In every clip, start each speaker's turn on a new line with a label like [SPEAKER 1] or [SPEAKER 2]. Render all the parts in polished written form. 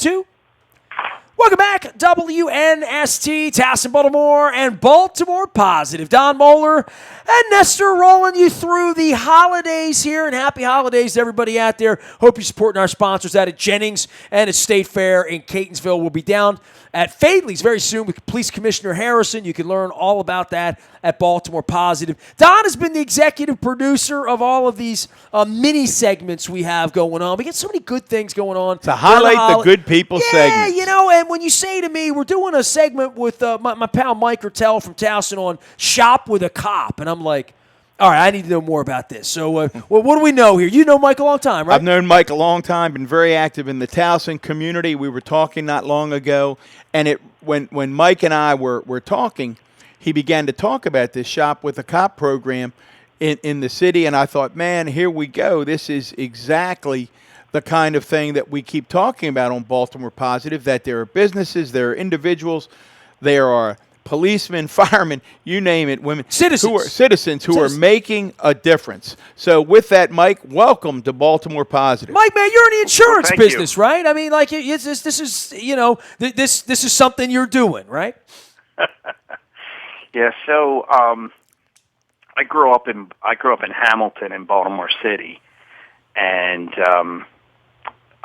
[SPEAKER 1] 2. Welcome back, WNST, Towson, Baltimore, and Baltimore Positive. Don Moeller and Nestor rolling you through the holidays here, and happy holidays to everybody out there. Hope you're supporting our sponsors out at Jennings and at State Fair in Catonsville. We'll be down at Fadley's very soon with Police Commissioner Harrison. You can learn all about that at Baltimore Positive. Don has been the executive producer of all of these mini segments we have going on. We get so many good things going on.
[SPEAKER 2] To highlight the good people segments.
[SPEAKER 1] Yeah, and when you say to me, we're doing a segment with my pal Mike Ertel from Towson on Shop with a Cop, and I'm like, all right, I need to know more about this. So well, what do we know here? You know Mike a long time, right?
[SPEAKER 2] I've known Mike a long time, been very active in the Towson community. We were talking not long ago, and when Mike and I were talking, he began to talk about this Shop with a Cop program in the city, and I thought, man, here we go. This is exactly the kind of thing that we keep talking about on Baltimore Positive, that there are businesses, there are individuals, there are policemen, firemen, you name it, women, citizens who are making a difference. So with that, Mike, welcome to Baltimore Positive.
[SPEAKER 1] Mike, man, you're in the insurance business, right? I mean, like, this is something you're doing, right?
[SPEAKER 3] Yeah. So I grew up in Hamilton in Baltimore City, and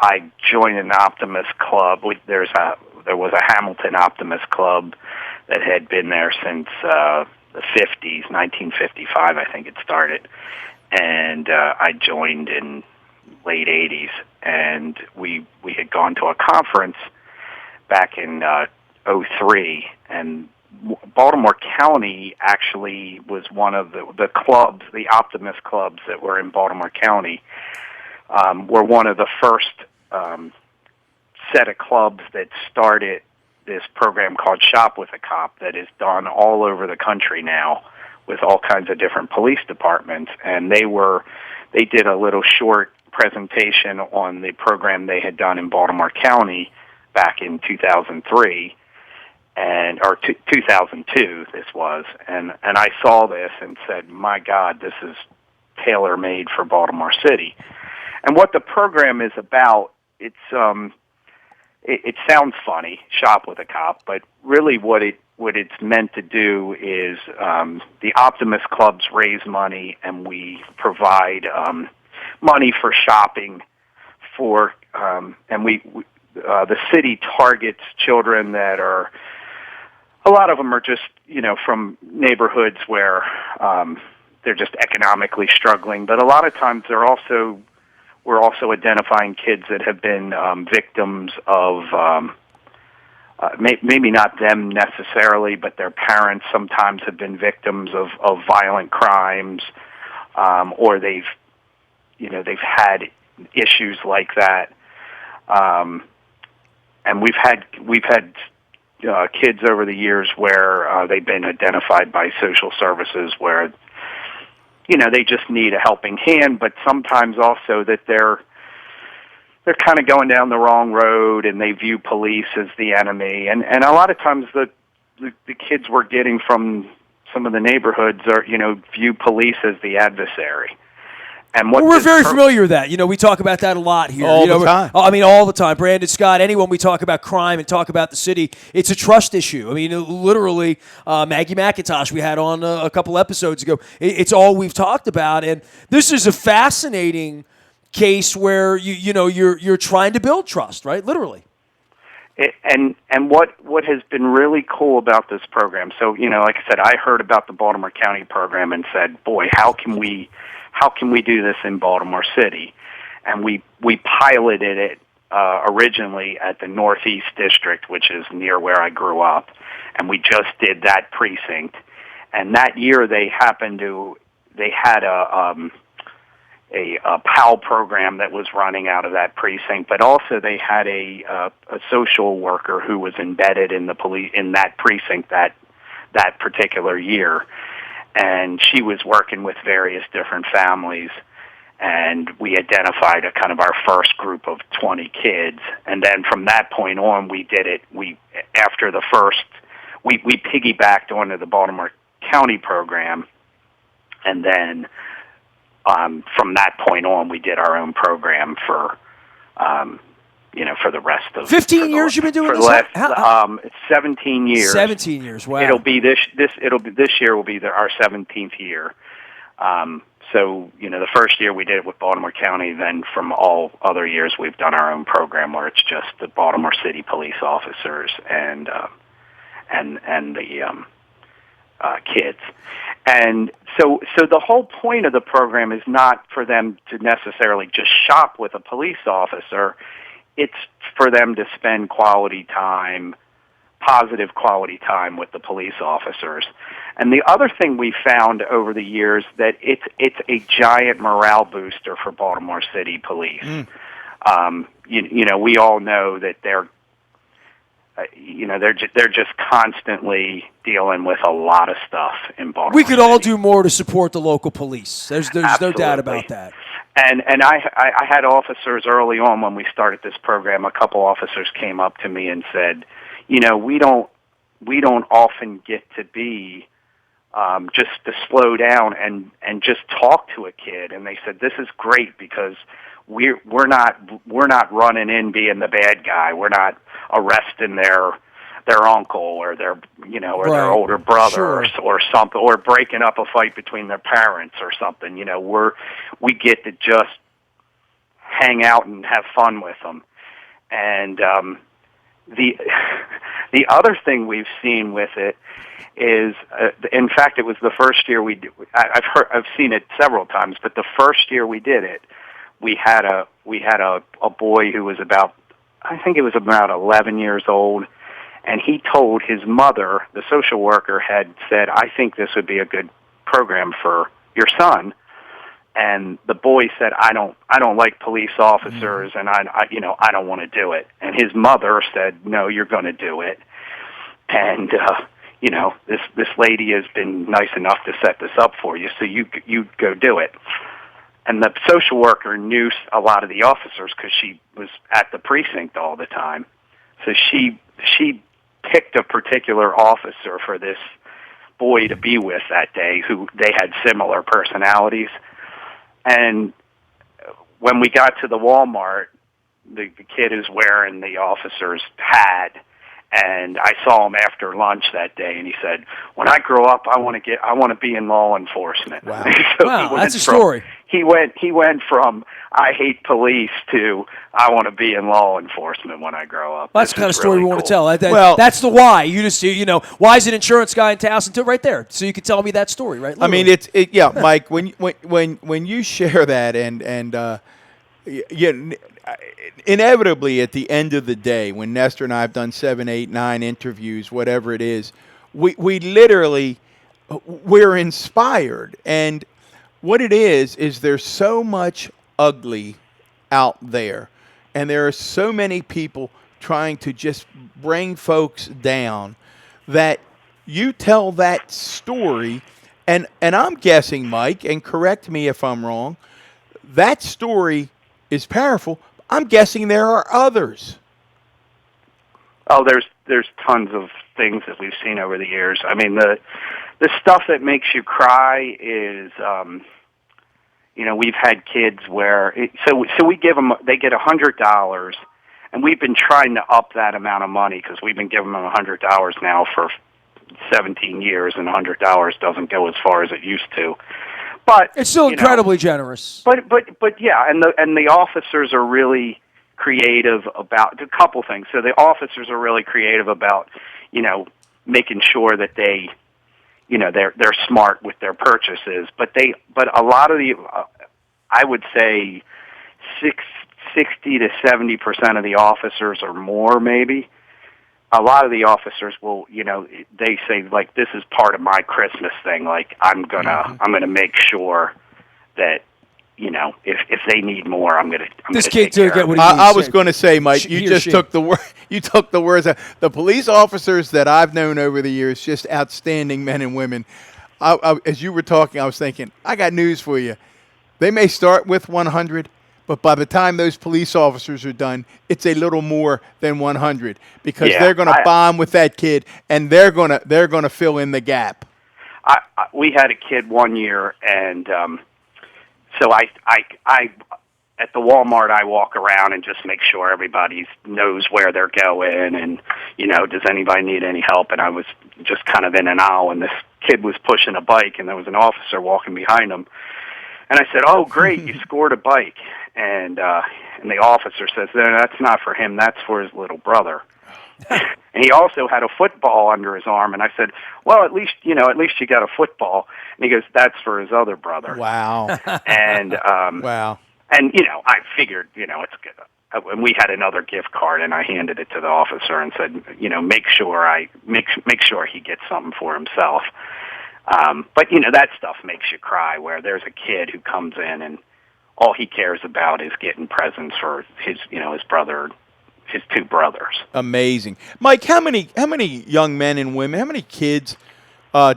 [SPEAKER 3] I joined an Optimist Club. There was a Hamilton Optimist Club that had been there since the 50s, 1955, I think it started. And I joined in late 80s, and we had gone to a conference back in '03, and Baltimore County actually was one of the clubs, the Optimist clubs that were in Baltimore County, were one of the first set of clubs that started this program called Shop with a Cop that is done all over the country now with all kinds of different police departments. And they did a little short presentation on the program they had done in Baltimore County back in 2003 or 2002 this was. And I saw this and said, my God, this is tailor-made for Baltimore City. And what the program is about, it sounds funny, Shop with a Cop, but really what it's meant to do is the Optimist clubs raise money, and we provide money for shopping for, and the city targets children that are, a lot of them are just from neighborhoods where they're just economically struggling, but a lot of times we're also identifying kids that have been victims of, maybe not them necessarily, but their parents sometimes have been victims of violent crimes, or they've had issues like that. And we've had kids over the years where they've been identified by social services where they just need a helping hand, but sometimes also that they're kind of going down the wrong road and they view police as the enemy. And a lot of times the kids we're getting from some of the neighborhoods are, view police as the adversary. And
[SPEAKER 1] we're very familiar with that. We talk about that a lot here.
[SPEAKER 2] All the time.
[SPEAKER 1] I mean, all the time. Brandon Scott, anyone we talk about crime and talk about the city, it's a trust issue. I mean, literally, Maggie McIntosh we had on a couple episodes ago. It's all we've talked about. And this is a fascinating case where you're trying to build trust, right? Literally.
[SPEAKER 3] And what has been really cool about this program, so, like I said, I heard about the Baltimore County program and said, boy, how can we do this in Baltimore City? And we piloted it originally at the Northeast District, which is near where I grew up, and we just did that precinct. And that year they had a PAL program that was running out of that precinct, but also they had a social worker who was embedded in that precinct that particular year. And she was working with various different families, and we identified a kind of our first group of 20 kids. And then from that point on, we did it. We piggybacked onto the Baltimore County program, and then from that point on, we did our own program for for the rest of
[SPEAKER 1] 15 years you've been doing
[SPEAKER 3] for
[SPEAKER 1] this?
[SPEAKER 3] the last, it's 17 years.
[SPEAKER 1] 17 years. Wow.
[SPEAKER 3] It'll be this year will be our 17th year. So, the first year we did it with Baltimore County, then from all other years we've done our own program where it's just the Baltimore City police officers and the kids. And so the whole point of the program is not for them to necessarily just shop with a police officer. It's for them to spend positive quality time with the police officers. And the other thing we found over the years that it's a giant morale booster for Baltimore City Police. We all know that they're just constantly dealing with a lot of stuff in Baltimore.
[SPEAKER 1] We could all do more to support the local police. There's no doubt about that.
[SPEAKER 3] And I had officers early on when we started this program. A couple officers came up to me and said, we don't often get to be just to slow down and just talk to a kid. And they said, this is great because we're not running in being the bad guy. We're not arresting their uncle or their their older brother or something, or breaking up a fight between their parents or something. We get to just hang out and have fun with them. And the other thing we've seen with it is, in fact, it was the first year we did. I've seen it several times, but the first year we did it, we had a boy who was about 11 years old, and he told his mother, the social worker had said, I think this would be a good program for your son. And the boy said, I don't like police officers, and I don't want to do it. And his mother said, no, you're going to do it. And this lady has been nice enough to set this up for you, so you go do it. And the social worker knew a lot of the officers because she was at the precinct all the time. So she picked a particular officer for this boy to be with that day, who they had similar personalities. And when we got to the Walmart, the kid is wearing the officer's hat, and I saw him after lunch that day, and he said, "When I grow up, I want to be in law enforcement."
[SPEAKER 2] Wow,
[SPEAKER 1] wow, that's a story.
[SPEAKER 3] He went from I hate police to I want to be in law enforcement when I grow up.
[SPEAKER 1] Well, that's the kind of story
[SPEAKER 3] really
[SPEAKER 1] we want
[SPEAKER 3] cool.
[SPEAKER 1] to tell. That's the why. You just why is an insurance guy in Towson right there? So you can tell me that story, right? Literally.
[SPEAKER 2] I mean, yeah, Mike. When you share that and inevitably at the end of the day, when Nestor and I have done 7, 8, 9 interviews, whatever it is, we literally we're inspired. And what it is there's so much ugly out there, and there are so many people trying to just bring folks down, that you tell that story, and I'm guessing, Mike, and correct me if I'm wrong, that story is powerful. I'm guessing there are others.
[SPEAKER 3] Oh, there's tons of things that we've seen over the years. I mean, the stuff that makes you cry is, we've had kids where so we give them, they get $100, and we've been trying to up that amount of money because we've been giving them $100 now for 17 years, and $100 doesn't go as far as it used to. But
[SPEAKER 1] it's still incredibly generous.
[SPEAKER 3] But yeah, and the officers are really creative about a couple things. So the officers are really creative about making sure that they they're smart with their purchases. But a lot of the I would say 60 to 70% of the officers or more maybe. A lot of the officers will, they say, like, this is part of my Christmas thing. Like, I'm gonna make sure that, if they need more, I'm gonna take care of it.
[SPEAKER 2] I was going to say, Mike, you just took the words out. The police officers that I've known over the years, just outstanding men and women. As you were talking, I was thinking, I got news for you. They may start with 100. But by the time those police officers are done, it's a little more than 100 because they're going to bond with that kid, and they're going to fill in the gap.
[SPEAKER 3] We had a kid one year, and so I at the Walmart, I walk around and just make sure everybody knows where they're going, and does anybody need any help? And I was just kind of in an aisle, and this kid was pushing a bike, and there was an officer walking behind him. And I said, "Oh, great, you scored a bike." And the officer says, "No, that's not for him. That's for his little brother." And he also had a football under his arm. And I said, "Well, at least you got a football." And he goes, "That's for his other brother."
[SPEAKER 2] Wow.
[SPEAKER 3] And
[SPEAKER 2] Wow.
[SPEAKER 3] And I figured, it's good. And we had another gift card, and I handed it to the officer and said, make sure he gets something for himself. But that stuff makes you cry. Where there's a kid who comes in and all he cares about is getting presents for his brother, his two brothers.
[SPEAKER 2] Amazing, Mike. How many young men and women? How many kids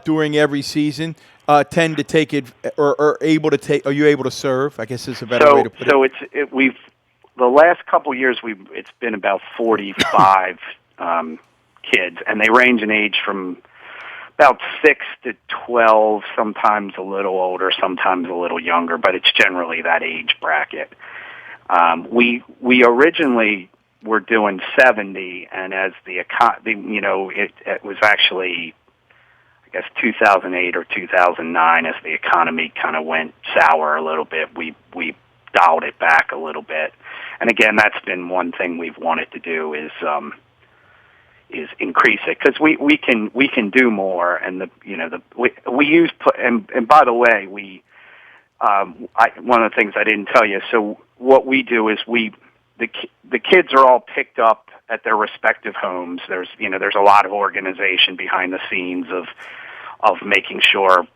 [SPEAKER 2] during every season tend to take it or are able to take? Are you able to serve? I guess is a better way to put it.
[SPEAKER 3] So we've the last couple years it's been about 45 kids, and they range in age from about 6 to 12, sometimes a little older, sometimes a little younger, but it's generally that age bracket. We originally were doing 70, and as it was actually, I guess 2008 or 2009, as the economy kind of went sour a little bit, we dialed it back a little bit. And again, that's been one thing we've wanted to do is increase it, because we can do more. And we use, and by the way, one of the things I didn't tell you. So what we do is the kids are all picked up at their respective homes. There's a lot of organization behind the scenes of making sure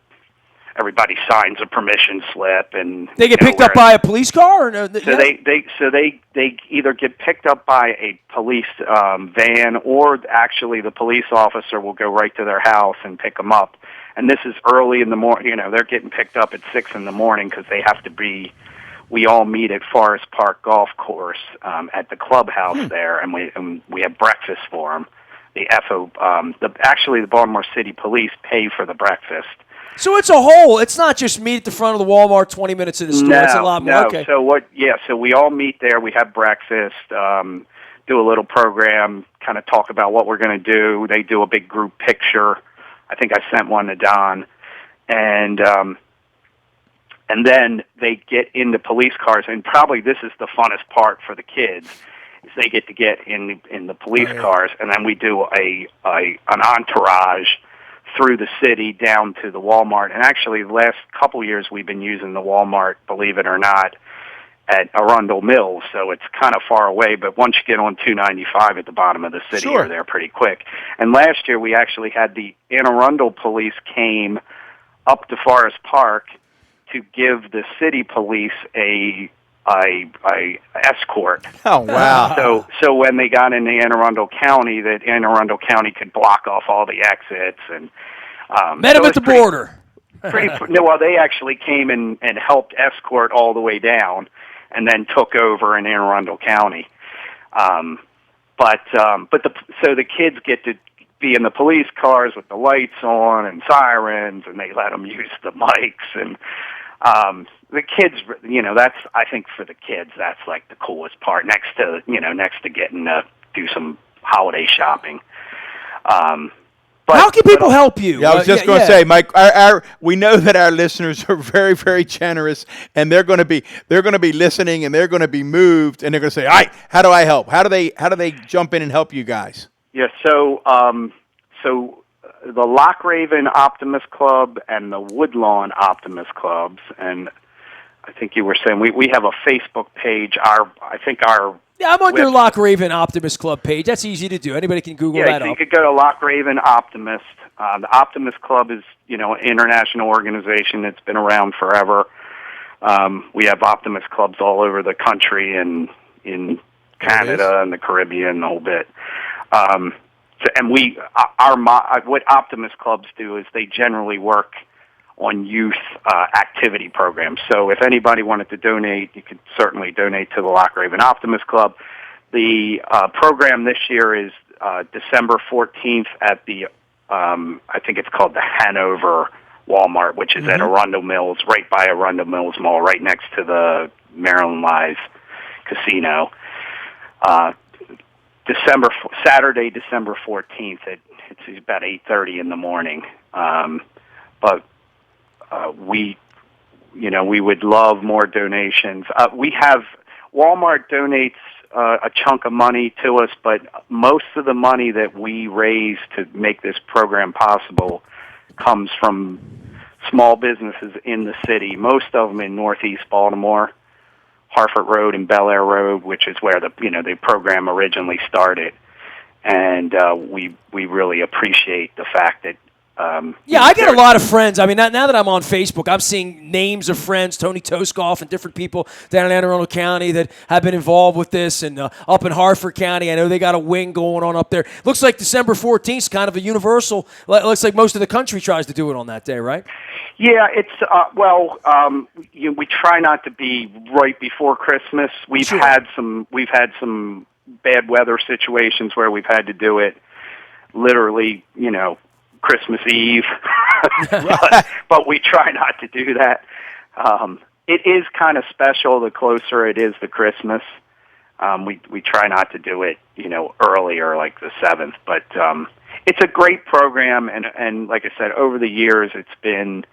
[SPEAKER 3] everybody signs a permission slip, and
[SPEAKER 1] they get picked up by a police car. Or no?
[SPEAKER 3] So they either get picked up by a police van, or actually the police officer will go right to their house and pick them up. And this is early in the morning. They're getting picked up at 6 in the morning because they have to be. We all meet at Forest Park Golf Course at the clubhouse there, and we have breakfast for them. The Baltimore City Police pay for the breakfast.
[SPEAKER 1] So it's a whole. It's not just meet at the front of the Walmart, 20 minutes in the store. It's a lot more.
[SPEAKER 3] No.
[SPEAKER 1] Okay.
[SPEAKER 3] So we all meet there. We have breakfast, do a little program, kind of talk about what we're going to do. They do a big group picture. I think I sent one to Don, and then they get into police cars. And probably this is the funnest part for the kids. Is they get to get in the police cars, and then we do an entourage through the city down to the Walmart. And actually, the last couple years we've been using the Walmart, believe it or not, at Arundel Mills, so it's kind of far away. But once you get on 295 at the bottom of the city, you're there pretty quick. And last year we actually had the Anne Arundel police came up to Forest Park to give the city police a escort.
[SPEAKER 2] Oh, wow.
[SPEAKER 3] So when they got into Anne Arundel County, that Anne Arundel County could block off all the exits, and
[SPEAKER 1] met them at the border.
[SPEAKER 3] Well, they actually came and helped escort all the way down, and then took over in Anne Arundel County. So the kids get to be in the police cars with the lights on and sirens, and they let them use the mics. And the kids, that's, I think for the kids, that's like the coolest part. Next to getting to do some holiday shopping.
[SPEAKER 1] How can people help you?
[SPEAKER 2] Yeah, I was just going to say, Mike. We know that our listeners are very, very generous, and they're going to be listening, and they're going to be moved, and they're going to say, "All right, how do I help? How do they jump in and help you guys?"
[SPEAKER 3] Yeah. So the Lochraven Optimist Club and the Woodlawn Optimist Clubs, and I think you were saying we have a Facebook page.
[SPEAKER 1] Yeah, I'm on your Lochraven Optimist Club page. That's easy to do. Anybody can Google that
[SPEAKER 3] so
[SPEAKER 1] up.
[SPEAKER 3] You could go to Lochraven Optimist. The Optimist Club is, an international organization that's been around forever. We have Optimist clubs all over the country and in Canada and the Caribbean, and the whole bit. What Optimist clubs do is they generally work on youth activity programs. So if anybody wanted to donate, you could certainly donate to the Lochraven Optimist Club. The program this year is December 14th at the, I think it's called the Hanover Walmart, which is at Arundel Mills, right by Arundel Mills Mall, right next to the Maryland Live Casino. Saturday, December 14th. It's about 8:30 in the morning. But we would love more donations. We have Walmart donates a chunk of money to us, but most of the money that we raise to make this program possible comes from small businesses in the city, most of them in Northeast Baltimore, Harford Road and Bel Air Road, which is where the program originally started. And we really appreciate the fact that
[SPEAKER 1] I get a lot of friends. I mean, now that I'm on Facebook, I'm seeing names of friends, Tony Toskoff and different people down in Anne Arundel County that have been involved with this. And up in Harford County, I know they got a wing going on up there. Looks like December 14th is kind of a universal. Looks like most of the country tries to do it on that day, right?
[SPEAKER 3] Yeah, it's we try not to be right before Christmas. We've had some bad weather situations where we've had to do it literally, Christmas Eve, but we try not to do that. It is kind of special the closer it is to Christmas. We try not to do it, earlier, like the 7th, but it's a great program, and like I said, over the years it's been.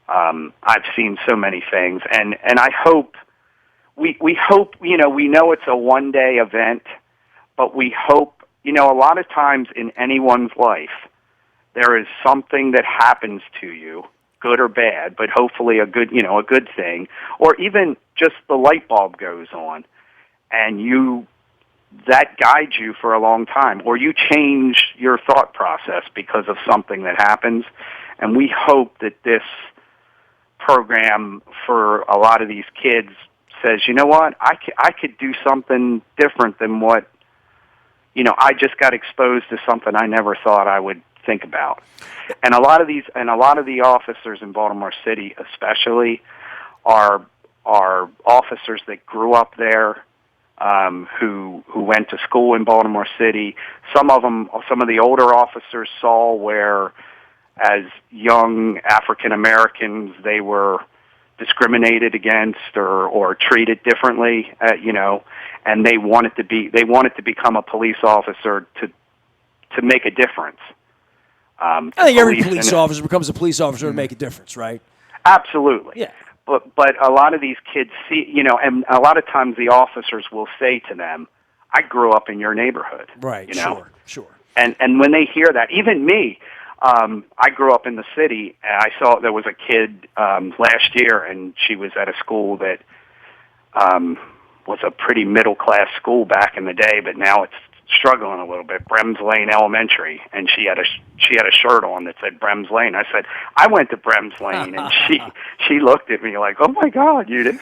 [SPEAKER 3] I've seen so many things, and I hope we hope we know it's a one-day event, but we hope a lot of times in anyone's life there is something that happens to you, good or bad, but hopefully a good thing, or even just the light bulb goes on, and that guides you for a long time, or you change your thought process because of something that happens, and we hope that this program for a lot of these kids says, you know what, I could do something different than what, I just got exposed to something I never thought I would think about. And a lot of the officers in Baltimore City especially are officers that grew up there, who went to school in Baltimore City. Some of the older officers saw where as young African Americans they were discriminated against or treated differently, and they wanted to become a police officer to make a difference.
[SPEAKER 1] I think every police officer becomes a police officer to make a difference, right?
[SPEAKER 3] Absolutely.
[SPEAKER 1] Yeah.
[SPEAKER 3] But a lot of these kids see, and a lot of times the officers will say to them, "I grew up in your neighborhood."
[SPEAKER 1] Right. Sure.
[SPEAKER 3] And when they hear that, even me, I grew up in the city, and I saw there was a kid last year, and she was at a school that was a pretty middle-class school back in the day, but now it's struggling a little bit. Brems Lane Elementary, and she had a shirt on that said Brems Lane. I said, I went to Brems Lane, and she looked at me like, oh my God, you did.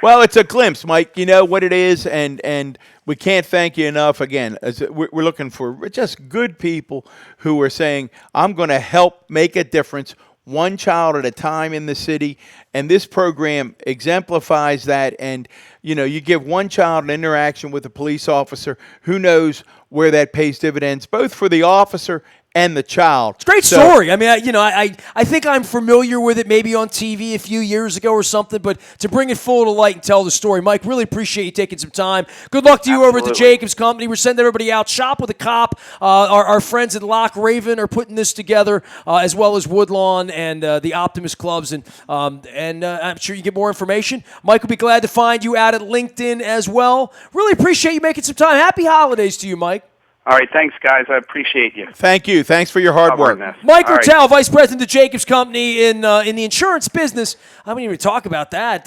[SPEAKER 2] Well, it's a glimpse, Mike. You know what it is, and we can't thank you enough. Again, we're looking for just good people who are saying, I'm going to help make a difference, one child at a time in the city, and this program exemplifies that. And you give one child an interaction with a police officer, who knows where that pays dividends, both for the officer and the child.
[SPEAKER 1] It's a great story. I mean, I think I'm familiar with it maybe on TV a few years ago or something, but to bring it full to light and tell the story, Mike, really appreciate you taking some time. Good luck to you over at the Jacobs Company. We're sending everybody out. Shop with a Cop. Our friends at Lock Raven are putting this together, as well as Woodlawn and the Optimist Clubs, and I'm sure you get more information. Mike will be glad to find you out at LinkedIn as well. Really appreciate you making some time. Happy holidays to you, Mike.
[SPEAKER 3] All right, thanks, guys. I appreciate you.
[SPEAKER 2] Thank you. Thanks for your hard work.
[SPEAKER 1] Mike Ertel, Vice President of Jacobs Company in the insurance business. I don't even talk about that.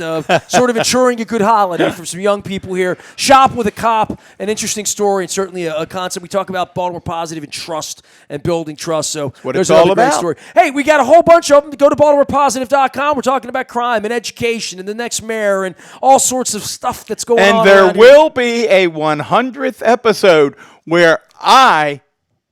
[SPEAKER 1] Sort of ensuring a good holiday for some young people here. Shop with a Cop, an interesting story, and certainly a concept. We talk about Baltimore Positive and trust and building trust. So
[SPEAKER 2] what it's all about.
[SPEAKER 1] Great story. Hey, we got a whole bunch of them. Go to BaltimorePositive.com. We're talking about crime and education and the next mayor and all sorts of stuff that's going on.
[SPEAKER 2] And there will be a 100th episode where I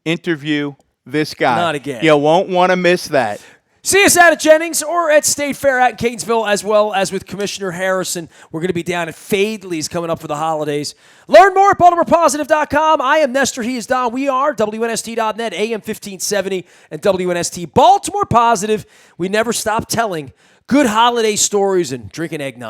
[SPEAKER 2] interview this guy.
[SPEAKER 1] Not again.
[SPEAKER 2] You won't want to miss that.
[SPEAKER 1] See us out at Jennings or at State Fair out in Catonsville, as well as with Commissioner Harrison. We're going to be down at Fadley's coming up for the holidays. Learn more at BaltimorePositive.com. I am Nestor. He is Don. We are WNST.net, AM 1570, and WNST Baltimore Positive. We never stop telling good holiday stories and drinking eggnog.